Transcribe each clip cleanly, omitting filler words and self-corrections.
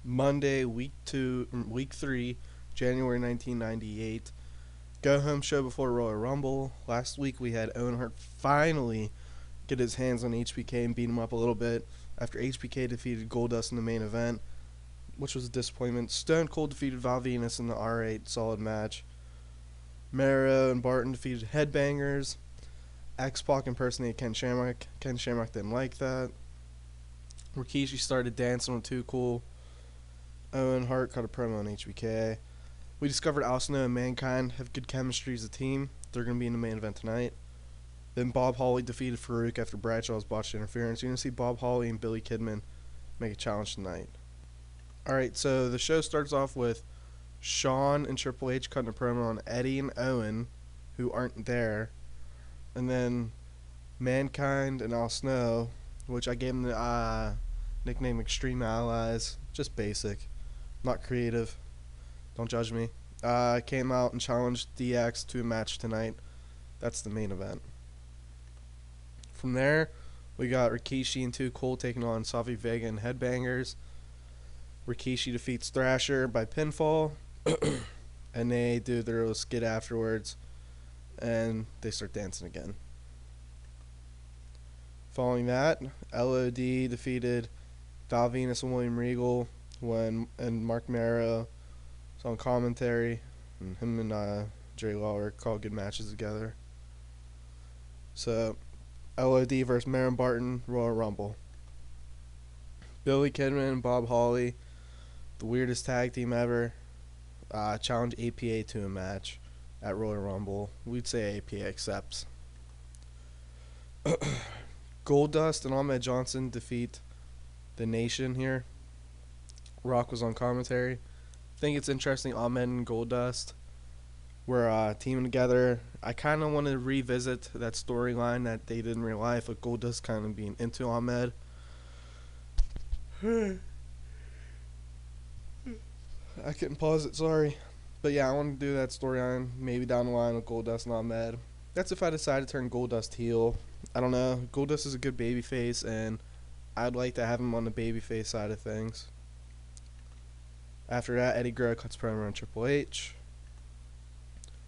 Monday, week 3, January 1998. Go home show before Royal Rumble. Last week we had Owen Hart finally get his hands on HBK and beat him up a little bit after HBK defeated Goldust in the main event, which was a disappointment. Stone Cold defeated Val Venus in the R8 solid match. Mero and Barton defeated Headbangers. X-Pac impersonated Ken Shamrock. Ken Shamrock didn't like that. Rikishi started dancing with Too Cool. Owen Hart cut a promo on HBK. We discovered Al Snow and Mankind have good chemistry as a team. They're going to be in the main event tonight. Then Bob Holly defeated Farouk after Bradshaw's botched interference. You're going to see Bob Holly and Billy Kidman make a challenge tonight. Alright, so the show starts off with Shawn and Triple H cutting a promo on Eddie and Owen, who aren't there. And then Mankind and Al Snow, which I gave them the nickname Extreme Allies. Just basic. Not creative. Don't judge me. Came out and challenged DX to a match tonight. That's the main event. From there, we got Rikishi and Too Cool taking on Savvy Vega and Headbangers. Rikishi defeats Thrasher by pinfall. And they do their little skit afterwards. And they start dancing again. Following that, LOD defeated Val Venus and William Regal and Mark Mero was on commentary. And him and Jerry Lawler called good matches together. So, LOD versus Mero and Barton, Royal Rumble. Billy Kidman and Bob Holly, the weirdest tag team ever, challenge APA to a match at Royal Rumble. We'd say APA accepts. Goldust and Ahmed Johnson defeat the Nation here. Rock was on commentary. I think it's interesting Ahmed and Goldust were teaming together. I kind of want to revisit that storyline that they did in real life with Goldust kind of being into Ahmed. I couldn't pause it, sorry. But yeah, I want to do that storyline maybe down the line with Goldust and Ahmed. That's if I decide to turn Goldust heel. I don't know. Goldust is a good babyface, and I'd like to have him on the babyface side of things. After that, Eddie Guerrero cuts promo on Triple H.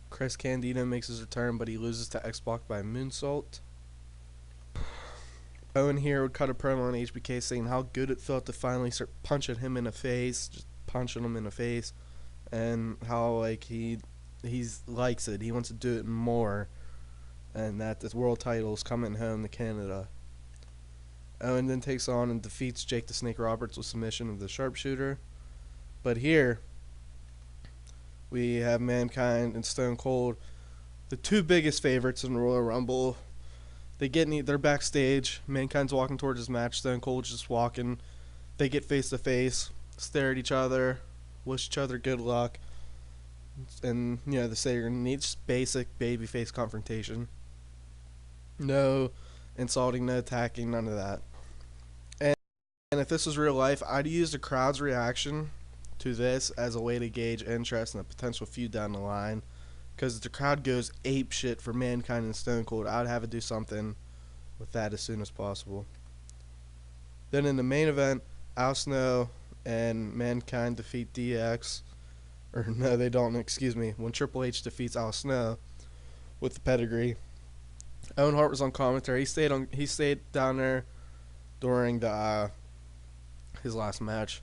Chris Candido makes his return, but he loses to X-Pac by a moonsault. Owen here would cut a promo on HBK saying how good it felt to finally start punching him in the face, just punching him in the face, and how like he likes it. He wants to do it more, and that this world title is coming home to Canada. Owen then takes on and defeats Jake the Snake Roberts with submission of the Sharpshooter. But here, we have Mankind and Stone Cold, the two biggest favorites in the Royal Rumble. They're backstage. Mankind's walking towards his match. Stone Cold's just walking. They get face to face, stare at each other, wish each other good luck, and they say you're gonna need just basic babyface confrontation. No insulting, no attacking, none of that. And if this was real life, I'd use the crowd's reaction to this as a way to gauge interest in a potential feud down the line. Because if the crowd goes ape shit for Mankind and Stone Cold, I'd have to do something with that as soon as possible. Then in the main event, Al Snow and Mankind defeat DX. Or no, they don't, excuse me. When Triple H defeats Al Snow with the pedigree. Owen Hart was on commentary. He stayed down there during his last match.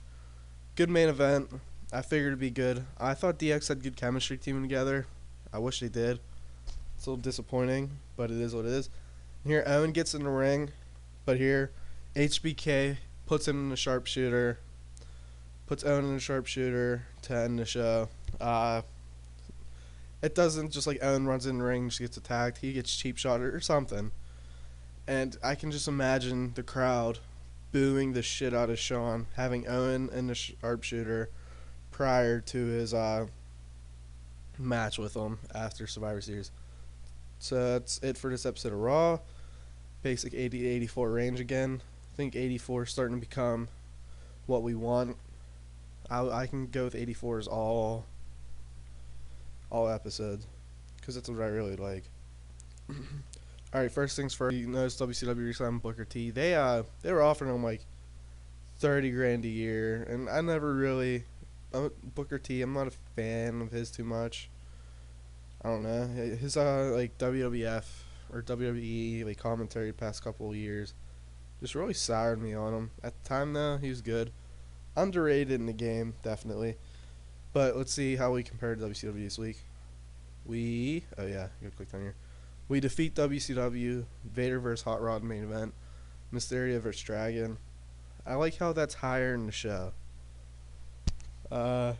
Good main event. I figured it'd be good. I thought DX had good chemistry teaming together. I wish they did. It's a little disappointing, but it is what it is. Here, Owen gets in the ring, but here, HBK puts him in the Sharpshooter, puts Owen in the Sharpshooter to end the show. It doesn't just like Owen runs in the ring, just gets attacked. He gets cheap shot or something. And I can just imagine the crowd booing the shit out of Shawn, having Owen in the Sharpshooter prior to his match with him after Survivor Series. So that's it for this episode of Raw. Basic 80 to 84 range again. I think 84 is starting to become what we want. I can go with 84 as all episodes, because that's what I really like. Alright, first things first, you notice WCW re-signed Booker T. They were offering him like 30 grand a year, and I never really Booker T. I'm not a fan of his too much. I don't know his like WWF or WWE like commentary the past couple of years just really soured me on him. At the time though, he was good, underrated in the game definitely. But let's see how we compare to WCW this week. Oh yeah, you click on here. We defeat WCW, Vader versus Hot Rod main event, Mysterio versus Dragon. I like how that's higher in the show. Because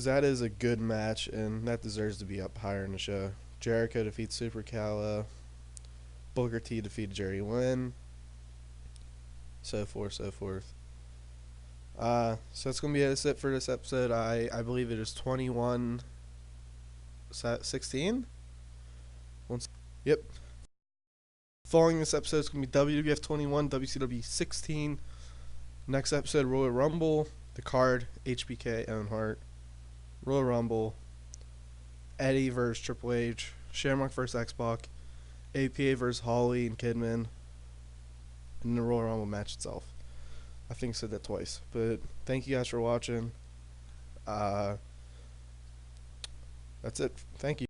that is a good match, and that deserves to be up higher in the show. Jericho defeats Super Calo. Booker T defeated Jerry Lynn. So forth, so forth. So that's going to be it for this episode. I believe it is 21-16? Yep. Following this episode is going to be WWF 21, WCW 16. Next episode, Royal Rumble. The card, HBK, Owen Hart. Royal Rumble. Eddie versus Triple H. Shamrock versus X-Pac. APA versus Holly and Kidman. And the Royal Rumble match itself. I think I said that twice. But thank you guys for watching. That's it. Thank you.